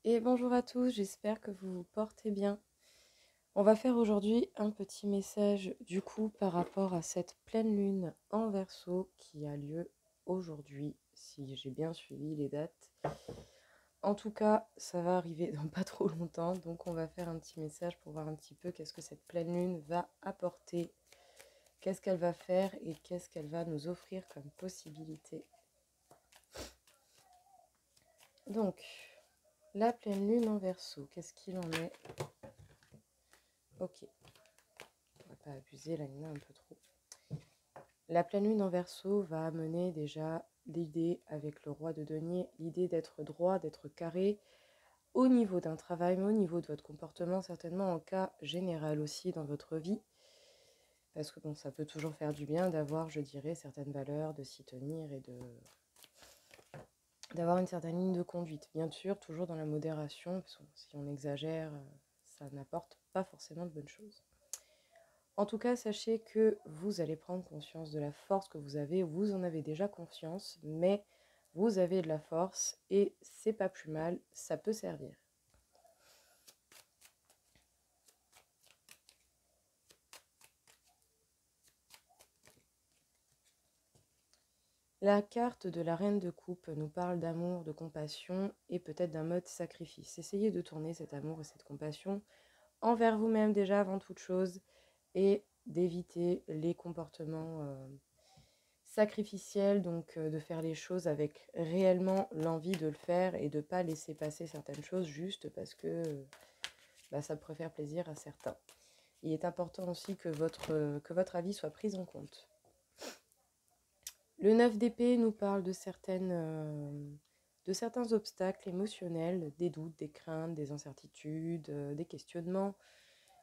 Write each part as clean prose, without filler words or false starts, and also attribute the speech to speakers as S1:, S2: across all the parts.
S1: Et bonjour à tous, j'espère que vous vous portez bien. On va faire aujourd'hui un petit message du coup par rapport à cette pleine lune en Verseau qui a lieu aujourd'hui, si j'ai bien suivi les dates. En tout cas, ça va arriver dans pas trop longtemps, donc on va faire un petit message pour voir un petit peu qu'est-ce que cette pleine lune va apporter, qu'est-ce qu'elle va faire et qu'est-ce qu'elle va nous offrir comme possibilité. Donc, la pleine lune en Verseau, qu'est-ce qu'il en est? Ok. On va pas abuser, là il y en a un peu trop. La pleine lune en Verseau va amener déjà l'idée avec le roi de denier, l'idée d'être droit, d'être carré au niveau d'un travail, mais au niveau de votre comportement, certainement en cas général aussi dans votre vie. Parce que bon, ça peut toujours faire du bien d'avoir, je dirais, certaines valeurs, de s'y tenir et d'avoir une certaine ligne de conduite. Bien sûr, toujours dans la modération, parce que si on exagère, ça n'apporte pas forcément de bonnes choses. En tout cas, sachez que vous allez prendre conscience de la force que vous avez. Vous en avez déjà conscience, mais vous avez de la force et c'est pas plus mal, ça peut servir. La carte de la reine de coupe nous parle d'amour, de compassion et peut-être d'un mode sacrifice. Essayez de tourner cet amour et cette compassion envers vous-même déjà avant toute chose et d'éviter les comportements sacrificiel, donc de faire les choses avec réellement l'envie de le faire et de ne pas laisser passer certaines choses juste parce que ça pourrait faire plaisir à certains. Il est important aussi que votre avis soit pris en compte. Le 9 d'épée nous parle de certains obstacles émotionnels, des doutes, des craintes, des incertitudes, des questionnements,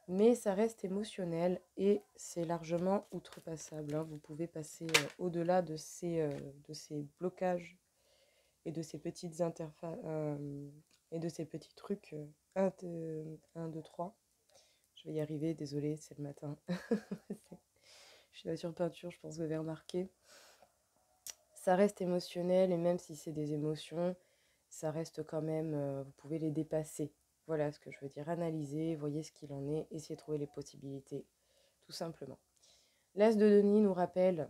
S1: mais ça reste émotionnel et c'est largement outrepassable, hein. Vous pouvez passer au-delà de ces blocages et de ces petites interfaces et de ces petits trucs 1, 2, 3. Je vais y arriver, désolée, c'est le matin. Je suis là sur peinture, je pense que vous avez remarqué. Ça reste émotionnel et même si c'est des émotions, ça reste quand même, vous pouvez les dépasser. Voilà ce que je veux dire, analyser, voyez ce qu'il en est, essayez de trouver les possibilités, tout simplement. L'As de Denis nous rappelle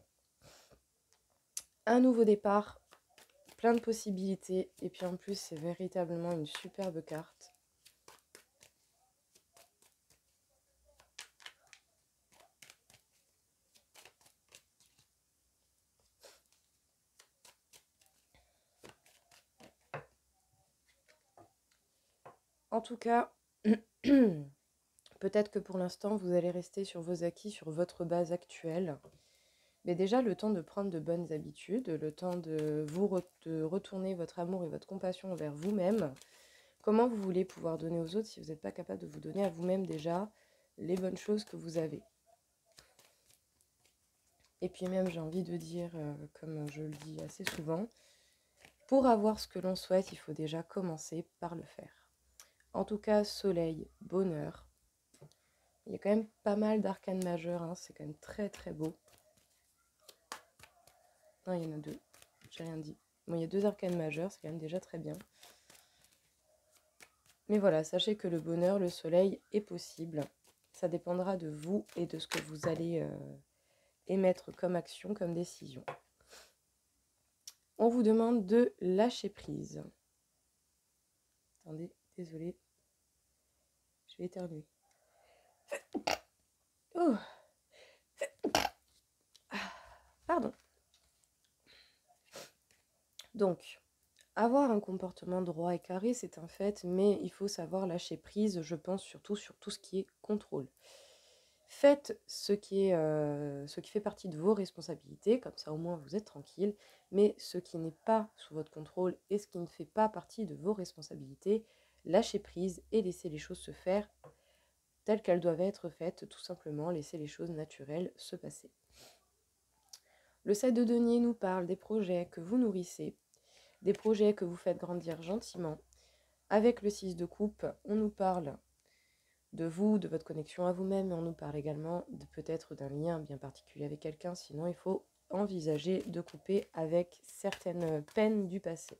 S1: un nouveau départ, plein de possibilités, et puis en plus c'est véritablement une superbe carte. En tout cas, peut-être que pour l'instant vous allez rester sur vos acquis, sur votre base actuelle. Mais déjà le temps de prendre de bonnes habitudes, le temps de de retourner votre amour et votre compassion vers vous-même. Comment vous voulez pouvoir donner aux autres si vous n'êtes pas capable de vous donner à vous-même déjà les bonnes choses que vous avez. Et puis même j'ai envie de dire, comme je le dis assez souvent, pour avoir ce que l'on souhaite, il faut déjà commencer par le faire. En tout cas, soleil, bonheur. Il y a quand même pas mal d'arcanes majeures, hein, c'est quand même très très beau. Non, il y en a 2, j'ai rien dit. Bon, il y a 2 arcanes majeures, c'est quand même déjà très bien. Mais voilà, sachez que le bonheur, le soleil est possible. Ça dépendra de vous et de ce que vous allez émettre comme action, comme décision. On vous demande de lâcher prise. Attendez, désolée. Je vais éternuer. Oh, pardon. Donc, avoir un comportement droit et carré, c'est un fait, mais il faut savoir lâcher prise, je pense surtout sur tout ce qui est contrôle. Faites ce qui fait partie de vos responsabilités, comme ça au moins vous êtes tranquille, mais ce qui n'est pas sous votre contrôle et ce qui ne fait pas partie de vos responsabilités, lâchez prise et laissez les choses se faire telles qu'elles doivent être faites, tout simplement, laissez les choses naturelles se passer. Le 7 de denier nous parle des projets que vous nourrissez, des projets que vous faites grandir gentiment. Avec le 6 de coupe, on nous parle de vous, de votre connexion à vous-même, mais on nous parle également peut-être d'un lien bien particulier avec quelqu'un, sinon il faut envisager de couper avec certaines peines du passé.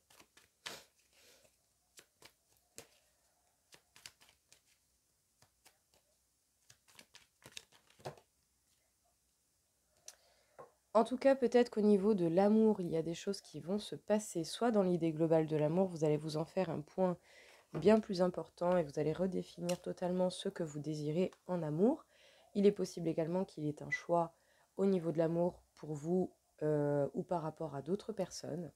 S1: En tout cas, peut-être qu'au niveau de l'amour, il y a des choses qui vont se passer, soit dans l'idée globale de l'amour, vous allez vous en faire un point bien plus important et vous allez redéfinir totalement ce que vous désirez en amour. Il est possible également qu'il y ait un choix au niveau de l'amour pour vous ou par rapport à d'autres personnes.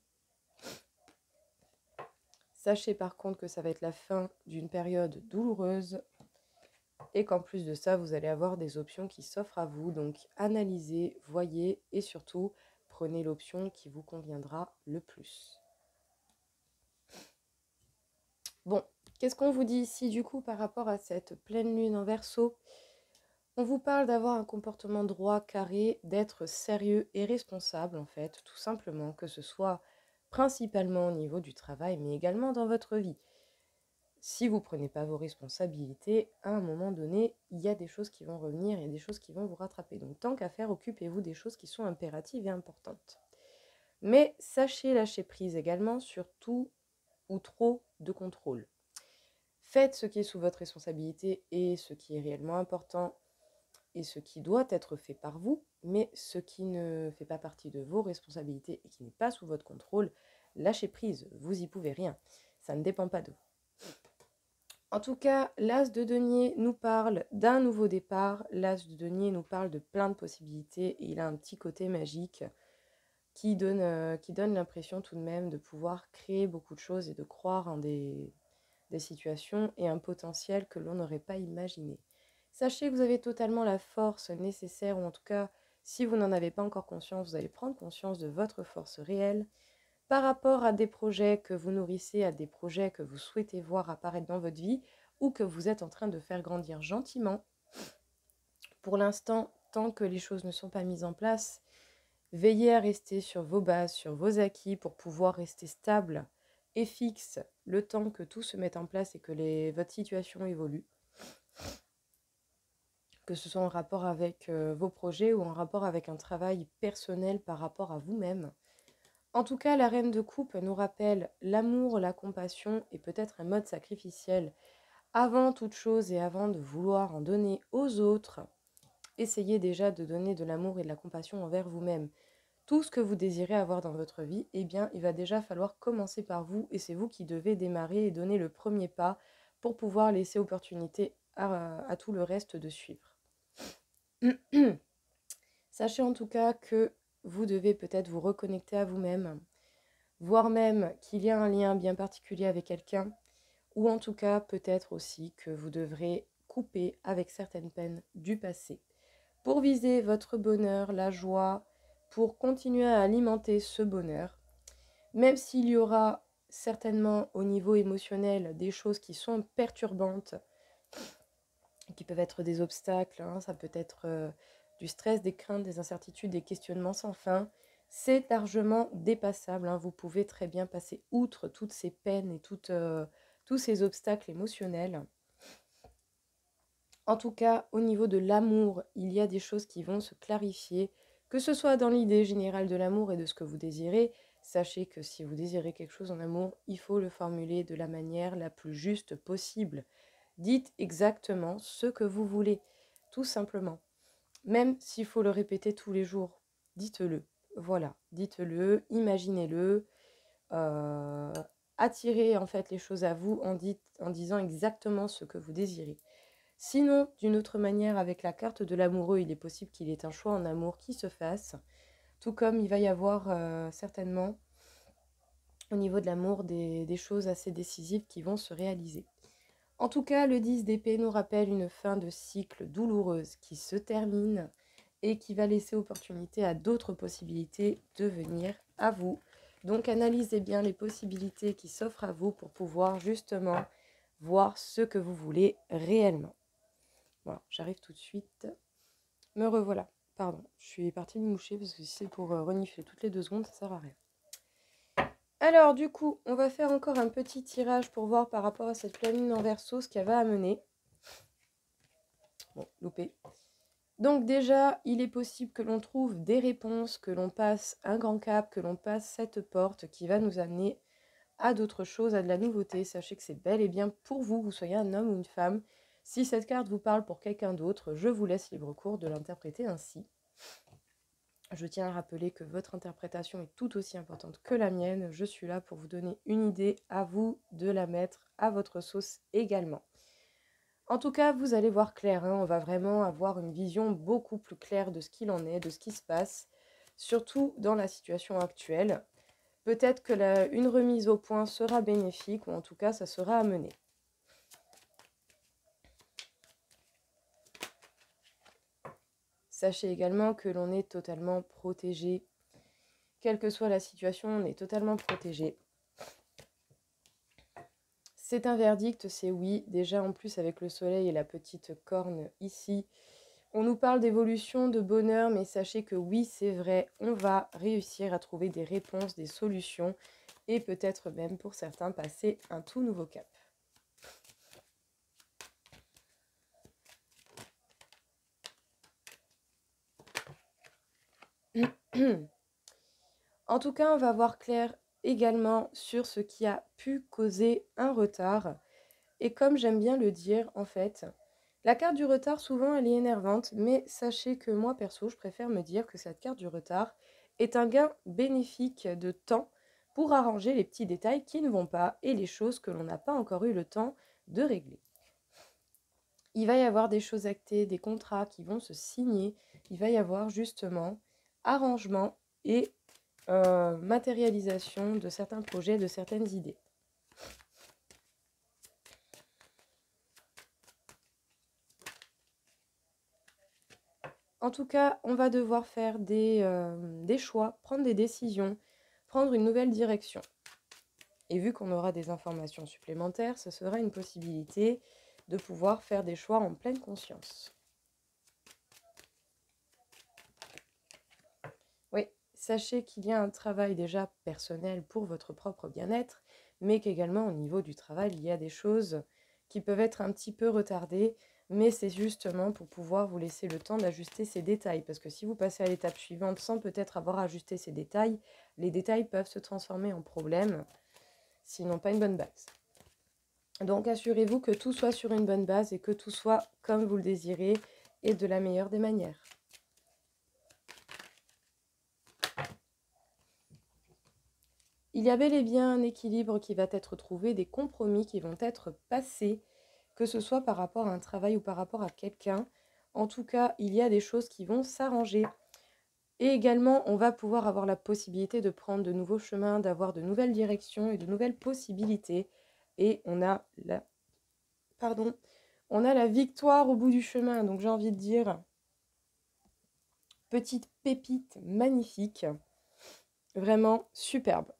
S1: Sachez par contre que ça va être la fin d'une période douloureuse et qu'en plus de ça, vous allez avoir des options qui s'offrent à vous. Donc analysez, voyez et surtout prenez l'option qui vous conviendra le plus. Bon, qu'est-ce qu'on vous dit ici du coup par rapport à cette pleine lune en Verseau? On vous parle d'avoir un comportement droit, carré, d'être sérieux et responsable en fait, tout simplement, que ce soit principalement au niveau du travail, mais également dans votre vie. Si vous ne prenez pas vos responsabilités, à un moment donné, il y a des choses qui vont revenir, il y a des choses qui vont vous rattraper. Donc tant qu'à faire, occupez-vous des choses qui sont impératives et importantes. Mais sachez lâcher prise également sur tout ou trop de contrôle. Faites ce qui est sous votre responsabilité et ce qui est réellement important et ce qui doit être fait par vous, mais ce qui ne fait pas partie de vos responsabilités et qui n'est pas sous votre contrôle, lâchez prise, vous y pouvez rien, ça ne dépend pas de vous. En tout cas, l'As de denier nous parle d'un nouveau départ, l'As de denier nous parle de plein de possibilités et il a un petit côté magique qui donne l'impression tout de même de pouvoir créer beaucoup de choses et de croire en des situations et un potentiel que l'on n'aurait pas imaginé. Sachez que vous avez totalement la force nécessaire, ou en tout cas, si vous n'en avez pas encore conscience, vous allez prendre conscience de votre force réelle par rapport à des projets que vous nourrissez, à des projets que vous souhaitez voir apparaître dans votre vie ou que vous êtes en train de faire grandir gentiment. Pour l'instant, tant que les choses ne sont pas mises en place, veillez à rester sur vos bases, sur vos acquis pour pouvoir rester stable et fixe le temps que tout se mette en place et que votre situation évolue. Que ce soit en rapport avec vos projets ou en rapport avec un travail personnel par rapport à vous-même. En tout cas, la reine de coupe nous rappelle l'amour, la compassion et peut-être un mode sacrificiel. Avant toute chose et avant de vouloir en donner aux autres, essayez déjà de donner de l'amour et de la compassion envers vous-même. Tout ce que vous désirez avoir dans votre vie, eh bien, il va déjà falloir commencer par vous et c'est vous qui devez démarrer et donner le premier pas pour pouvoir laisser opportunité à tout le reste de suivre. Sachez en tout cas que vous devez peut-être vous reconnecter à vous-même, voire même qu'il y a un lien bien particulier avec quelqu'un, ou en tout cas peut-être aussi que vous devrez couper avec certaines peines du passé pour viser votre bonheur, la joie, pour continuer à alimenter ce bonheur, même s'il y aura certainement au niveau émotionnel des choses qui sont perturbantes, qui peuvent être des obstacles, hein, ça peut être du stress, des craintes, des incertitudes, des questionnements sans fin. C'est largement dépassable, hein. Vous pouvez très bien passer outre toutes ces peines et tous ces obstacles émotionnels. En tout cas, au niveau de l'amour, il y a des choses qui vont se clarifier, que ce soit dans l'idée générale de l'amour et de ce que vous désirez. Sachez que si vous désirez quelque chose en amour, il faut le formuler de la manière la plus juste possible. Dites exactement ce que vous voulez, tout simplement. Même s'il faut le répéter tous les jours, dites-le. Voilà, dites-le, imaginez-le, attirez en fait les choses à vous en disant exactement ce que vous désirez. Sinon, d'une autre manière, avec la carte de l'amoureux, il est possible qu'il y ait un choix en amour qui se fasse, tout comme il va y avoir certainement au niveau de l'amour des choses assez décisives qui vont se réaliser. En tout cas, le 10 d'épée nous rappelle une fin de cycle douloureuse qui se termine et qui va laisser opportunité à d'autres possibilités de venir à vous. Donc analysez bien les possibilités qui s'offrent à vous pour pouvoir justement voir ce que vous voulez réellement. Voilà, j'arrive tout de suite. Me revoilà. Pardon, je suis partie me moucher parce que si c'est pour renifler toutes les 2 secondes, ça sert à rien. Alors du coup, on va faire encore un petit tirage pour voir par rapport à cette pleine lune en Verseau ce qu'elle va amener. Bon, loupé. Donc déjà, il est possible que l'on trouve des réponses, que l'on passe un grand cap, que l'on passe cette porte qui va nous amener à d'autres choses, à de la nouveauté. Sachez que c'est bel et bien pour vous, que vous soyez un homme ou une femme. Si cette carte vous parle pour quelqu'un d'autre, je vous laisse libre cours de l'interpréter ainsi. Je tiens à rappeler que votre interprétation est tout aussi importante que la mienne. Je suis là pour vous donner une idée, à vous de la mettre à votre sauce également. En tout cas, vous allez voir clair, hein, on va vraiment avoir une vision beaucoup plus claire de ce qu'il en est, de ce qui se passe, surtout dans la situation actuelle. Peut-être que une remise au point sera bénéfique, ou en tout cas, ça sera à mener. Sachez également que l'on est totalement protégé. Quelle que soit la situation, on est totalement protégé. C'est un verdict, c'est oui. Déjà, en plus, avec le soleil et la petite corne ici, on nous parle d'évolution, de bonheur, mais sachez que oui, c'est vrai, on va réussir à trouver des réponses, des solutions, et peut-être même pour certains passer un tout nouveau cap. En tout cas, on va voir clair également sur ce qui a pu causer un retard. Et comme j'aime bien le dire, en fait, la carte du retard, souvent, elle est énervante, mais sachez que moi, perso, je préfère me dire que cette carte du retard est un gain bénéfique de temps pour arranger les petits détails qui ne vont pas et les choses que l'on n'a pas encore eu le temps de régler. Il va y avoir des choses actées, des contrats qui vont se signer. Il va y avoir justement arrangement et matérialisation de certains projets, de certaines idées. En tout cas, on va devoir faire des choix, prendre des décisions, prendre une nouvelle direction. Et vu qu'on aura des informations supplémentaires, ce sera une possibilité de pouvoir faire des choix en pleine conscience. Oui, sachez qu'il y a un travail déjà personnel pour votre propre bien-être, mais qu'également au niveau du travail, il y a des choses qui peuvent être un petit peu retardées, mais c'est justement pour pouvoir vous laisser le temps d'ajuster ces détails, parce que si vous passez à l'étape suivante sans peut-être avoir ajusté ces détails, les détails peuvent se transformer en problèmes, sinon pas une bonne base. Donc assurez-vous que tout soit sur une bonne base et que tout soit comme vous le désirez et de la meilleure des manières. Il y a bel et bien un équilibre qui va être trouvé, des compromis qui vont être passés, que ce soit par rapport à un travail ou par rapport à quelqu'un. En tout cas, il y a des choses qui vont s'arranger. Et également, on va pouvoir avoir la possibilité de prendre de nouveaux chemins, d'avoir de nouvelles directions et de nouvelles possibilités. Et on a la victoire au bout du chemin. Donc j'ai envie de dire, petite pépite magnifique, vraiment superbe.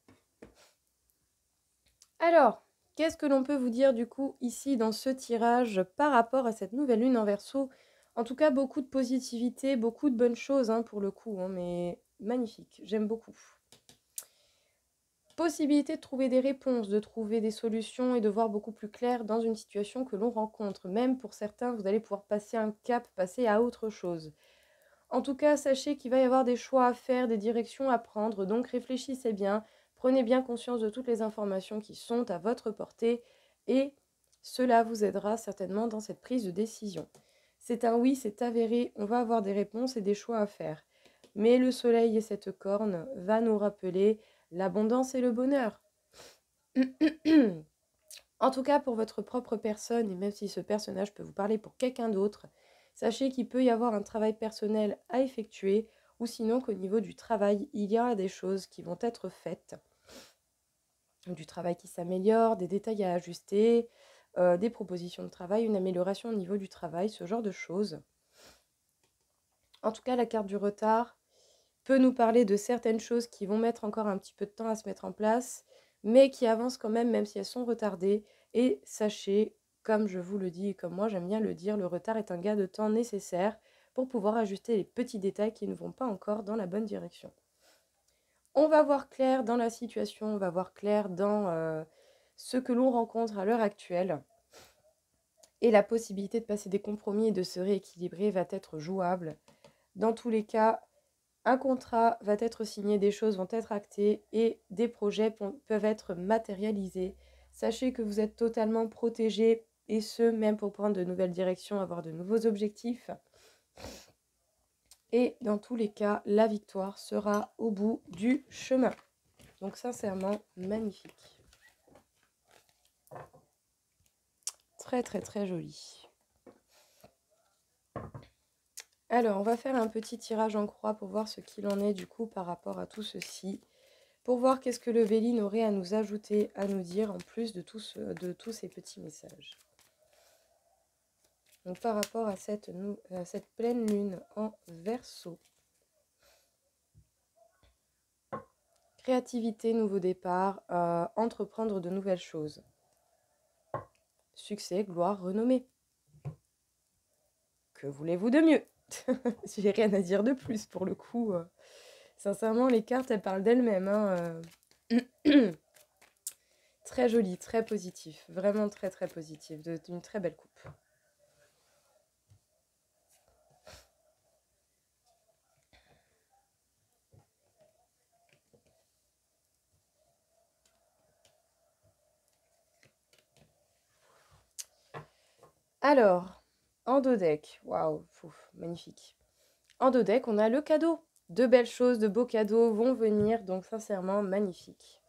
S1: Alors, qu'est-ce que l'on peut vous dire du coup ici dans ce tirage par rapport à cette nouvelle lune en Verseau? En tout cas, beaucoup de positivité, beaucoup de bonnes choses hein, pour le coup, hein, mais magnifique, j'aime beaucoup. Possibilité de trouver des réponses, de trouver des solutions et de voir beaucoup plus clair dans une situation que l'on rencontre. Même pour certains, vous allez pouvoir passer un cap, passer à autre chose. En tout cas, sachez qu'il va y avoir des choix à faire, des directions à prendre, donc réfléchissez bien, prenez bien conscience de toutes les informations qui sont à votre portée et cela vous aidera certainement dans cette prise de décision. C'est un oui, c'est avéré, on va avoir des réponses et des choix à faire. Mais le soleil et cette corne va nous rappeler l'abondance et le bonheur. En tout cas, pour votre propre personne, et même si ce personnage peut vous parler pour quelqu'un d'autre, sachez qu'il peut y avoir un travail personnel à effectuer, ou sinon qu'au niveau du travail, il y aura des choses qui vont être faites. Du travail qui s'améliore, des détails à ajuster, des propositions de travail, une amélioration au niveau du travail, ce genre de choses. En tout cas, la carte du retard peut nous parler de certaines choses qui vont mettre encore un petit peu de temps à se mettre en place, mais qui avancent quand même si elles sont retardées. Et sachez, comme je vous le dis et comme moi j'aime bien le dire, le retard est un gain de temps nécessaire pour pouvoir ajuster les petits détails qui ne vont pas encore dans la bonne direction. On va voir clair dans la situation, on va voir clair dans ce que l'on rencontre à l'heure actuelle. Et la possibilité de passer des compromis et de se rééquilibrer va être jouable. Dans tous les cas, un contrat va être signé, des choses vont être actées et des projets peuvent être matérialisés. Sachez que vous êtes totalement protégé et ce, même pour prendre de nouvelles directions, avoir de nouveaux objectifs. Et dans tous les cas, la victoire sera au bout du chemin. Donc sincèrement, magnifique. Très très très joli. Alors, on va faire un petit tirage en croix pour voir ce qu'il en est du coup par rapport à tout ceci. Pour voir qu'est-ce que le Véline aurait à nous ajouter, à nous dire en plus de tous ces petits messages. Donc par rapport à cette pleine lune en Verseau. Créativité, nouveau départ, entreprendre de nouvelles choses. Succès, gloire, renommée. Que voulez-vous de mieux? J'ai rien à dire de plus pour le coup. Sincèrement, les cartes, elles parlent d'elles-mêmes. Hein. Très joli, très positif. Vraiment très très positif. D'une très belle coupe. Alors, en dos deck, waouh, magnifique. En dos deck, on a le cadeau. De belles choses, de beaux cadeaux vont venir, donc sincèrement magnifique.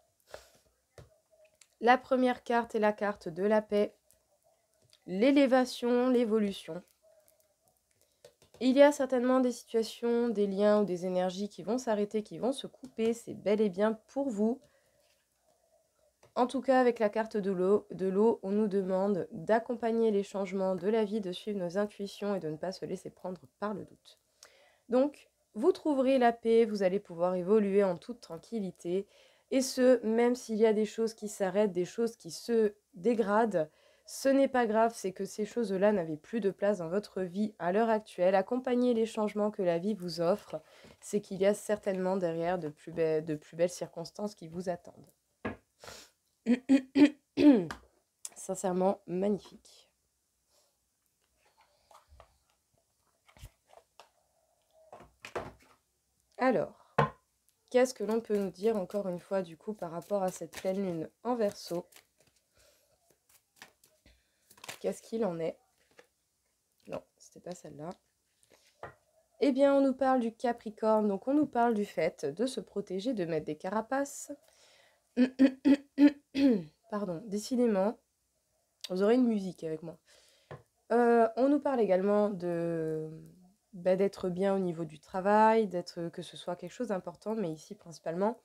S1: La première carte est la carte de la paix, l'élévation, l'évolution. Il y a certainement des situations, des liens ou des énergies qui vont s'arrêter, qui vont se couper, c'est bel et bien pour vous. En tout cas, avec la carte de l'eau, on nous demande d'accompagner les changements de la vie, de suivre nos intuitions et de ne pas se laisser prendre par le doute. Donc, vous trouverez la paix, vous allez pouvoir évoluer en toute tranquillité. Et ce, même s'il y a des choses qui s'arrêtent, des choses qui se dégradent, ce n'est pas grave, c'est que ces choses-là n'avaient plus de place dans votre vie à l'heure actuelle. Accompagnez les changements que la vie vous offre, c'est qu'il y a certainement derrière de plus belles circonstances qui vous attendent. Sincèrement, magnifique. Alors, qu'est-ce que l'on peut nous dire encore une fois du coup par rapport à cette pleine lune en Verseau? Qu'est-ce qu'il en est? Non, c'était pas celle-là. Eh bien, on nous parle du Capricorne, donc on nous parle du fait de se protéger, de mettre des carapaces. Pardon, décidément, vous aurez une musique avec moi. On nous parle également d'être bien au niveau du travail, que ce soit quelque chose d'important, mais ici principalement,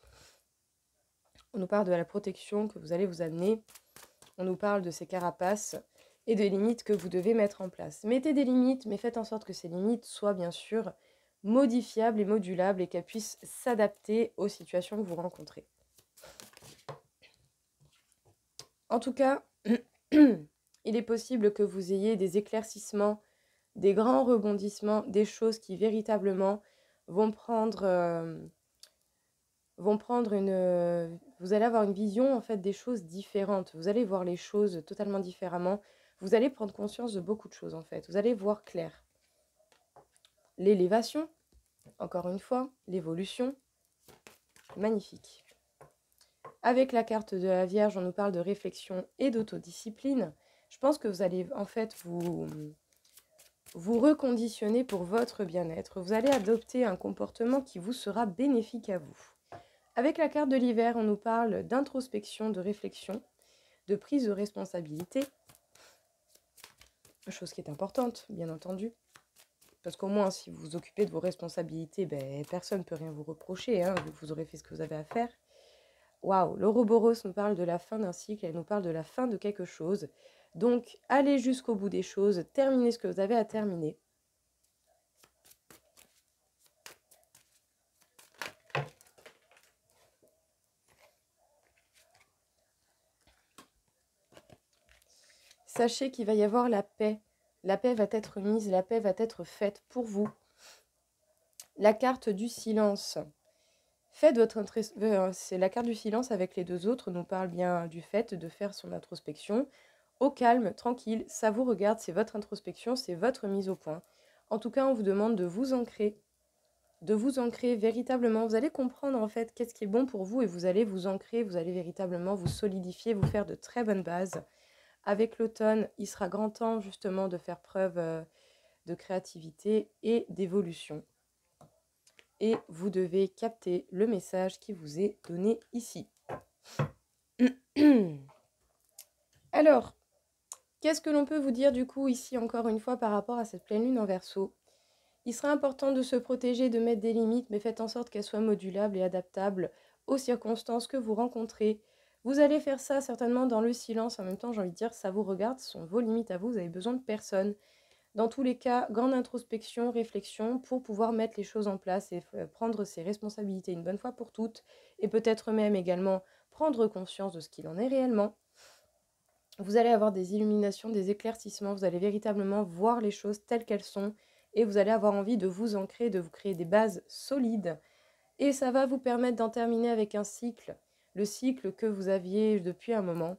S1: on nous parle de la protection que vous allez vous amener. On nous parle de ces carapaces et des limites que vous devez mettre en place. Mettez des limites, mais faites en sorte que ces limites soient bien sûr modifiables et modulables et qu'elles puissent s'adapter aux situations que vous rencontrez. En tout cas, il est possible que vous ayez des éclaircissements, des grands rebondissements, des choses qui véritablement vont prendre vous allez avoir une vision en fait des choses différentes. Vous allez voir les choses totalement différemment. Vous allez prendre conscience de beaucoup de choses en fait. Vous allez voir clair. L'élévation, encore une fois, l'évolution, magnifique. Avec la carte de la Vierge, on nous parle de réflexion et d'autodiscipline. Je pense que vous allez en fait vous reconditionner pour votre bien-être. Vous allez adopter un comportement qui vous sera bénéfique à vous. Avec la carte de l'hiver, on nous parle d'introspection, de réflexion, de prise de responsabilité. Chose qui est importante, bien entendu. Parce qu'au moins, si vous vous occupez de vos responsabilités, personne ne peut rien vous reprocher, hein, vu que vous aurez fait ce que vous avez à faire. Waouh, l'Ouroboros nous parle de la fin d'un cycle, elle nous parle de la fin de quelque chose. Donc, allez jusqu'au bout des choses, terminez ce que vous avez à terminer. Sachez qu'il va y avoir la paix. La paix va être mise, la paix va être faite pour vous. La carte du silence. Faites votre c'est la carte du silence avec les deux autres nous parle bien du fait de faire son introspection au calme, tranquille, ça vous regarde, c'est votre introspection, c'est votre mise au point. En tout cas, on vous demande de vous ancrer véritablement. Vous allez comprendre en fait qu'est-ce qui est bon pour vous et vous allez vous ancrer, vous allez véritablement vous solidifier, vous faire de très bonnes bases. Avec l'automne, il sera grand temps justement de faire preuve de créativité et d'évolution. et vous devez capter le message qui vous est donné ici. Alors, qu'est-ce que l'on peut vous dire du coup ici encore une fois par rapport à cette pleine lune en Verseau? Il sera important de se protéger, de mettre des limites, mais faites en sorte qu'elles soient modulables et adaptables aux circonstances que vous rencontrez. Vous allez faire ça certainement dans le silence. En même temps, j'ai envie de dire, ça vous regarde, ce sont vos limites à vous, vous avez besoin de personne. Dans tous les cas, grande introspection, réflexion pour pouvoir mettre les choses en place et prendre ses responsabilités une bonne fois pour toutes. Et peut-être même également prendre conscience de ce qu'il en est réellement. Vous allez avoir des illuminations, des éclaircissements, vous allez véritablement voir les choses telles qu'elles sont et vous allez avoir envie de vous ancrer, de vous créer des bases solides. Et ça va vous permettre d'en terminer avec un cycle, le cycle que vous aviez depuis un moment.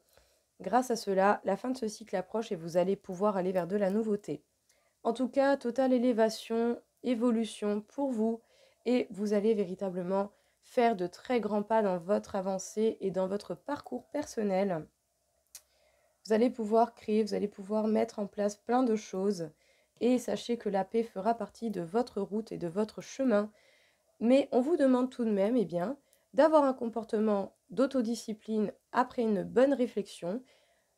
S1: Grâce à cela, la fin de ce cycle approche et vous allez pouvoir aller vers de la nouveauté. En tout cas, totale élévation, évolution pour vous et vous allez véritablement faire de très grands pas dans votre avancée et dans votre parcours personnel. Vous allez pouvoir créer, vous allez pouvoir mettre en place plein de choses et sachez que la paix fera partie de votre route et de votre chemin. Mais on vous demande tout de même d'avoir un comportement d'autodiscipline après une bonne réflexion,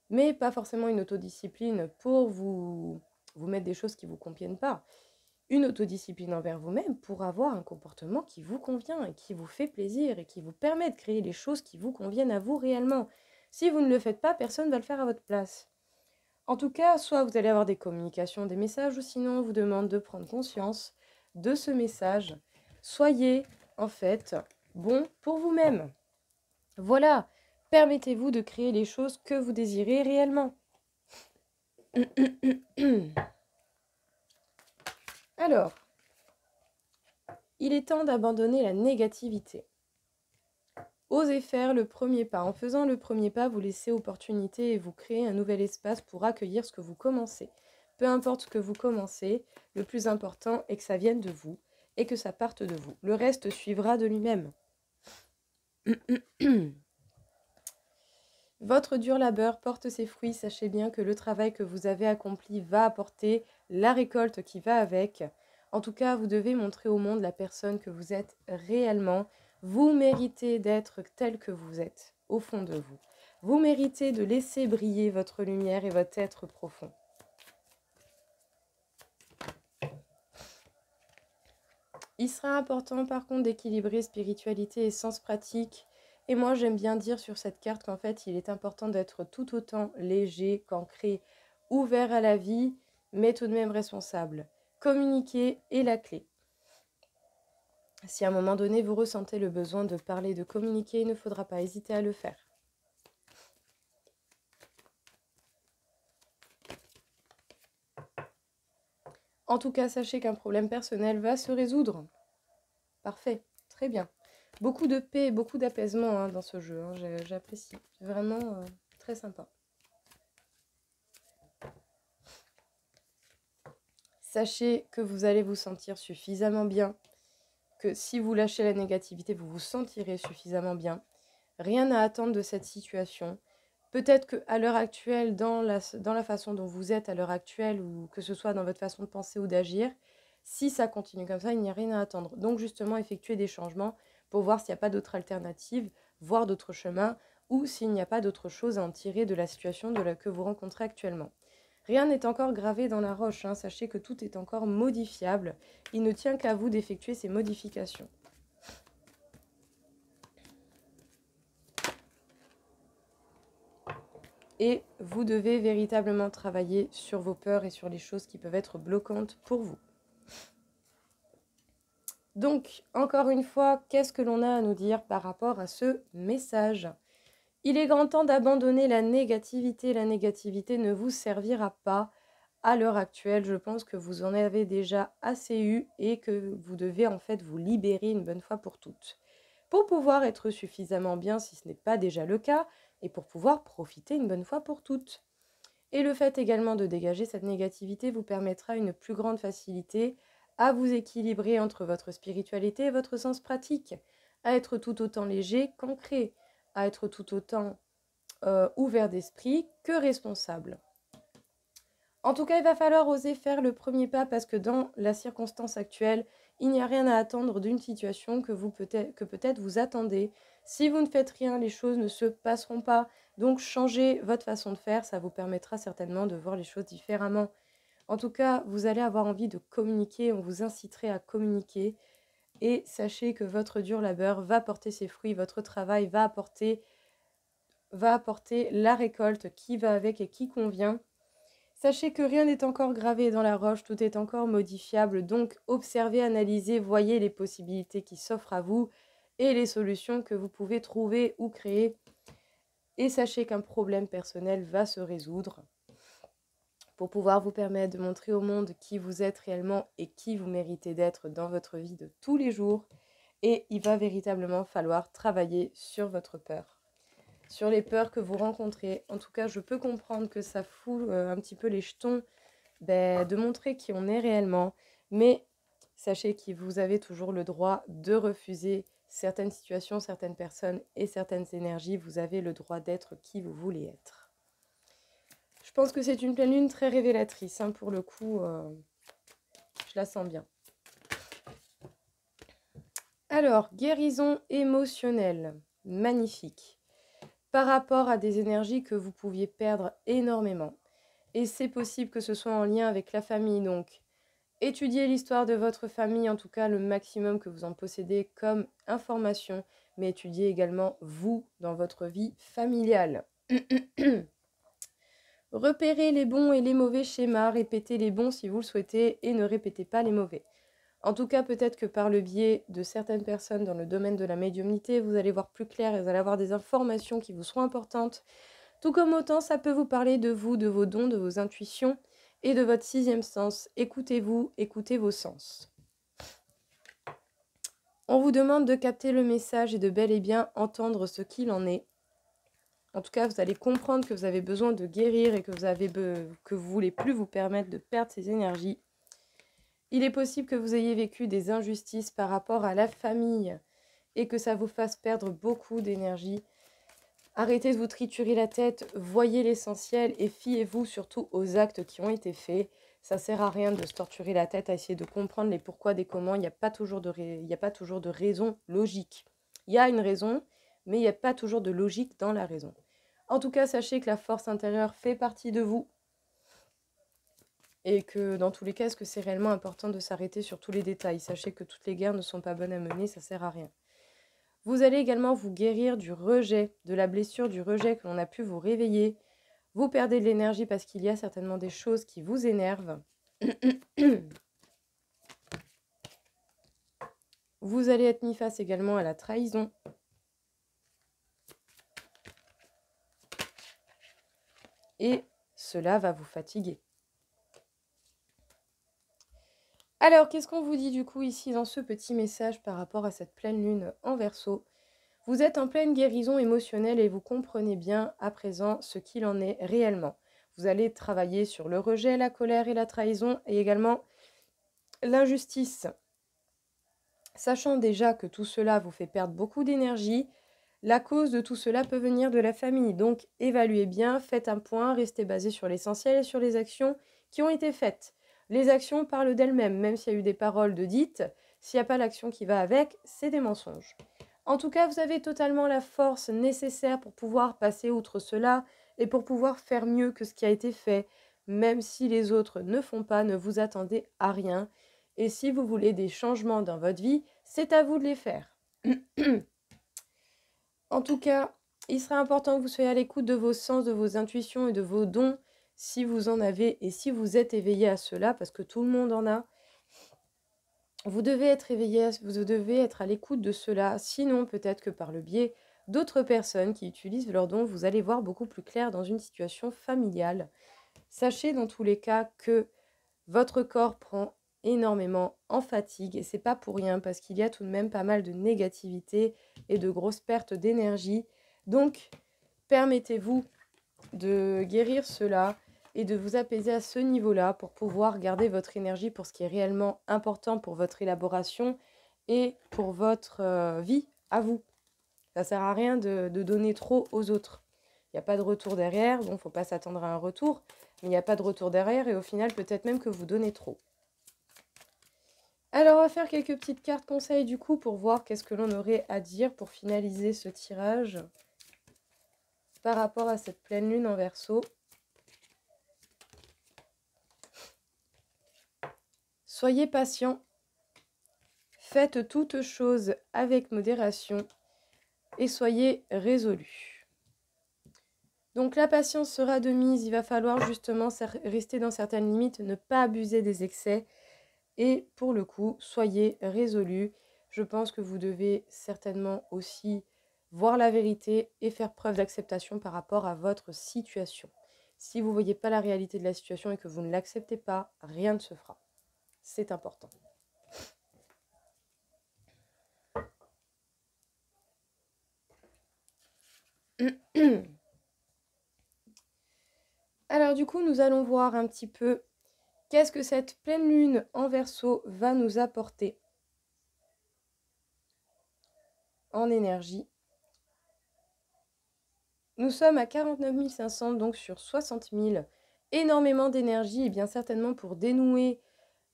S1: mais pas forcément une autodiscipline pour vous mettre des choses qui ne vous conviennent pas. Une autodiscipline envers vous-même pour avoir un comportement qui vous convient et qui vous fait plaisir et qui vous permet de créer les choses qui vous conviennent à vous réellement. Si vous ne le faites pas, personne ne va le faire à votre place. En tout cas, soit vous allez avoir des communications, des messages, ou sinon on vous demande de prendre conscience de ce message. Soyez en fait bon pour vous-même. Voilà, permettez-vous de créer les choses que vous désirez réellement. Alors, il est temps d'abandonner la négativité. Osez faire le premier pas. En faisant le premier pas, vous laissez opportunité et vous créez un nouvel espace pour accueillir ce que vous commencez. Peu importe ce que vous commencez, le plus important est que ça vienne de vous et que ça parte de vous. Le reste suivra de lui-même. Votre dur labeur porte ses fruits. Sachez bien que le travail que vous avez accompli va apporter la récolte qui va avec. En tout cas, vous devez montrer au monde la personne que vous êtes réellement. Vous méritez d'être tel que vous êtes, au fond de vous. Vous méritez de laisser briller votre lumière et votre être profond. Il sera important par contre d'équilibrer spiritualité et sens pratique. Et moi j'aime bien dire sur cette carte qu'en fait il est important d'être tout autant léger qu'ancré, ouvert à la vie, mais tout de même responsable. Communiquer est la clé. Si à un moment donné vous ressentez le besoin de parler, de communiquer, il ne faudra pas hésiter à le faire. En tout cas, sachez qu'un problème personnel va se résoudre. Parfait, très bien. Beaucoup de paix et beaucoup d'apaisement dans ce jeu, j'apprécie. C'est vraiment très sympa. Sachez que vous allez vous sentir suffisamment bien, que si vous lâchez la négativité, vous vous sentirez suffisamment bien. Rien à attendre de cette situation. Peut-être qu'à l'heure actuelle, dans la façon dont vous êtes à l'heure actuelle, ou que ce soit dans votre façon de penser ou d'agir, si ça continue comme ça, il n'y a rien à attendre. Donc justement, effectuer des changements pour voir s'il n'y a pas d'autres alternatives, voir d'autres chemins, ou s'il n'y a pas d'autre chose à en tirer de la situation que vous rencontrez actuellement. Rien n'est encore gravé dans la roche, sachez que tout est encore modifiable. Il ne tient qu'à vous d'effectuer ces modifications. Et vous devez véritablement travailler sur vos peurs et sur les choses qui peuvent être bloquantes pour vous. Donc, encore une fois, qu'est-ce que l'on a à nous dire par rapport à ce message ? Il est grand temps d'abandonner la négativité. La négativité ne vous servira pas à l'heure actuelle. Je pense que vous en avez déjà assez eu et que vous devez en fait vous libérer une bonne fois pour toutes. Pour pouvoir être suffisamment bien, si ce n'est pas déjà le cas, et pour pouvoir profiter une bonne fois pour toutes. Et le fait également de dégager cette négativité vous permettra une plus grande facilité à vous équilibrer entre votre spiritualité et votre sens pratique, à être tout autant léger qu'ancré, à être tout autant ouvert d'esprit que responsable. En tout cas, il va falloir oser faire le premier pas parce que dans la circonstance actuelle, il n'y a rien à attendre d'une situation que peut-être vous attendez. Si vous ne faites rien, les choses ne se passeront pas. Donc changez votre façon de faire, ça vous permettra certainement de voir les choses différemment. En tout cas, vous allez avoir envie de communiquer, on vous inciterait à communiquer. Et sachez que votre dur labeur va porter ses fruits, votre travail va apporter la récolte qui va avec et qui convient. Sachez que rien n'est encore gravé dans la roche, tout est encore modifiable, donc observez, analysez, voyez les possibilités qui s'offrent à vous et les solutions que vous pouvez trouver ou créer. Et sachez qu'un problème personnel va se résoudre pour pouvoir vous permettre de montrer au monde qui vous êtes réellement et qui vous méritez d'être dans votre vie de tous les jours. Et il va véritablement falloir travailler sur votre peur, sur les peurs que vous rencontrez. En tout cas, je peux comprendre que ça fout un petit peu les jetons de montrer qui on est réellement, mais sachez que vous avez toujours le droit de refuser certaines situations, certaines personnes et certaines énergies. Vous avez le droit d'être qui vous voulez être. Je pense que c'est une pleine lune très révélatrice, hein, pour le coup, je la sens bien. Alors, guérison émotionnelle, magnifique, par rapport à des énergies que vous pouviez perdre énormément. Et c'est possible que ce soit en lien avec la famille, donc étudiez l'histoire de votre famille, en tout cas le maximum que vous en possédez comme information, mais étudiez également vous dans votre vie familiale. Repérez les bons et les mauvais schémas, répétez les bons si vous le souhaitez et ne répétez pas les mauvais. En tout cas, peut-être que par le biais de certaines personnes dans le domaine de la médiumnité, vous allez voir plus clair et vous allez avoir des informations qui vous seront importantes. Tout comme autant, ça peut vous parler de vous, de vos dons, de vos intuitions et de votre sixième sens. Écoutez-vous, écoutez vos sens. On vous demande de capter le message et de bel et bien entendre ce qu'il en est. En tout cas, vous allez comprendre que vous avez besoin de guérir et que vous voulez plus vous permettre de perdre ces énergies. Il est possible que vous ayez vécu des injustices par rapport à la famille et que ça vous fasse perdre beaucoup d'énergie. Arrêtez de vous triturer la tête, voyez l'essentiel et fiez-vous surtout aux actes qui ont été faits. Ça ne sert à rien de se torturer la tête à essayer de comprendre les pourquoi des comment. Il n'y a pas toujours de raison logique. Il y a une raison, mais il n'y a pas toujours de logique dans la raison. En tout cas, sachez que la force intérieure fait partie de vous. Et que dans tous les cas, est-ce que c'est réellement important de s'arrêter sur tous les détails? Sachez que toutes les guerres ne sont pas bonnes à mener, ça ne sert à rien. Vous allez également vous guérir du rejet, de la blessure du rejet que l'on a pu vous réveiller. Vous perdez de l'énergie parce qu'il y a certainement des choses qui vous énervent. Vous allez être mis face également à la trahison. Et cela va vous fatiguer. Alors, qu'est-ce qu'on vous dit du coup ici dans ce petit message par rapport à cette pleine lune en Verseau? Vous êtes en pleine guérison émotionnelle et vous comprenez bien à présent ce qu'il en est réellement. Vous allez travailler sur le rejet, la colère et la trahison et également l'injustice. Sachant déjà que tout cela vous fait perdre beaucoup d'énergie, la cause de tout cela peut venir de la famille. Donc évaluez bien, faites un point, restez basé sur l'essentiel et sur les actions qui ont été faites. Les actions parlent d'elles-mêmes, même s'il y a eu des paroles de dites, s'il n'y a pas l'action qui va avec, c'est des mensonges. En tout cas, vous avez totalement la force nécessaire pour pouvoir passer outre cela et pour pouvoir faire mieux que ce qui a été fait. Même si les autres ne font pas, ne vous attendez à rien. Et si vous voulez des changements dans votre vie, c'est à vous de les faire. En tout cas, il serait important que vous soyez à l'écoute de vos sens, de vos intuitions et de vos dons, si vous en avez et si vous êtes éveillé à cela, parce que tout le monde en a. Vous devez être éveillé, vous devez être à l'écoute de cela, sinon peut-être que par le biais d'autres personnes qui utilisent leurs dons, vous allez voir beaucoup plus clair dans une situation familiale. Sachez dans tous les cas que votre corps prend énormément en fatigue et c'est pas pour rien parce qu'il y a tout de même pas mal de négativité et de grosses pertes d'énergie. Donc, permettez-vous de guérir cela et de vous apaiser à ce niveau-là pour pouvoir garder votre énergie pour ce qui est réellement important pour votre élaboration et pour votre vie à vous. Ça ne sert à rien de donner trop aux autres. Il n'y a pas de retour derrière, bon, il ne faut pas s'attendre à un retour, mais il n'y a pas de retour derrière et au final, peut-être même que vous donnez trop. Alors, on va faire quelques petites cartes conseils du coup pour voir qu'est-ce que l'on aurait à dire pour finaliser ce tirage par rapport à cette pleine lune en Verseau. Soyez patient, faites toutes choses avec modération et soyez résolus. Donc la patience sera de mise, il va falloir justement rester dans certaines limites, ne pas abuser des excès. Et pour le coup, soyez résolus. Je pense que vous devez certainement aussi voir la vérité et faire preuve d'acceptation par rapport à votre situation. Si vous ne voyez pas la réalité de la situation et que vous ne l'acceptez pas, rien ne se fera. C'est important. Alors du coup, nous allons voir un petit peu qu'est-ce que cette pleine lune en Verseau va nous apporter en énergie. Nous sommes à 49 500, donc sur 60 000. Énormément d'énergie, et bien certainement pour dénouer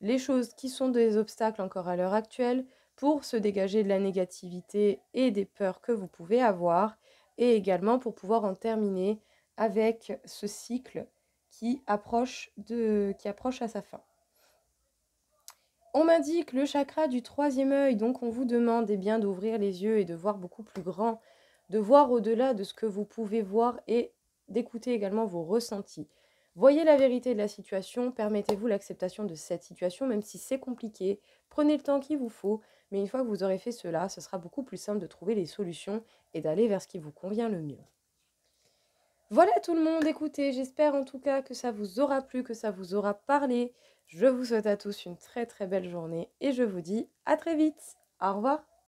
S1: les choses qui sont des obstacles encore à l'heure actuelle, pour se dégager de la négativité et des peurs que vous pouvez avoir, et également pour pouvoir en terminer avec ce cycle qui approche à sa fin. On m'indique le chakra du troisième œil, donc on vous demande bien d'ouvrir les yeux et de voir beaucoup plus grand, de voir au-delà de ce que vous pouvez voir et d'écouter également vos ressentis. Voyez la vérité de la situation, permettez-vous l'acceptation de cette situation, même si c'est compliqué. Prenez le temps qu'il vous faut, mais une fois que vous aurez fait cela, ce sera beaucoup plus simple de trouver les solutions et d'aller vers ce qui vous convient le mieux. Voilà tout le monde, écoutez, j'espère en tout cas que ça vous aura plu, que ça vous aura parlé. Je vous souhaite à tous une très très belle journée et je vous dis à très vite. Au revoir.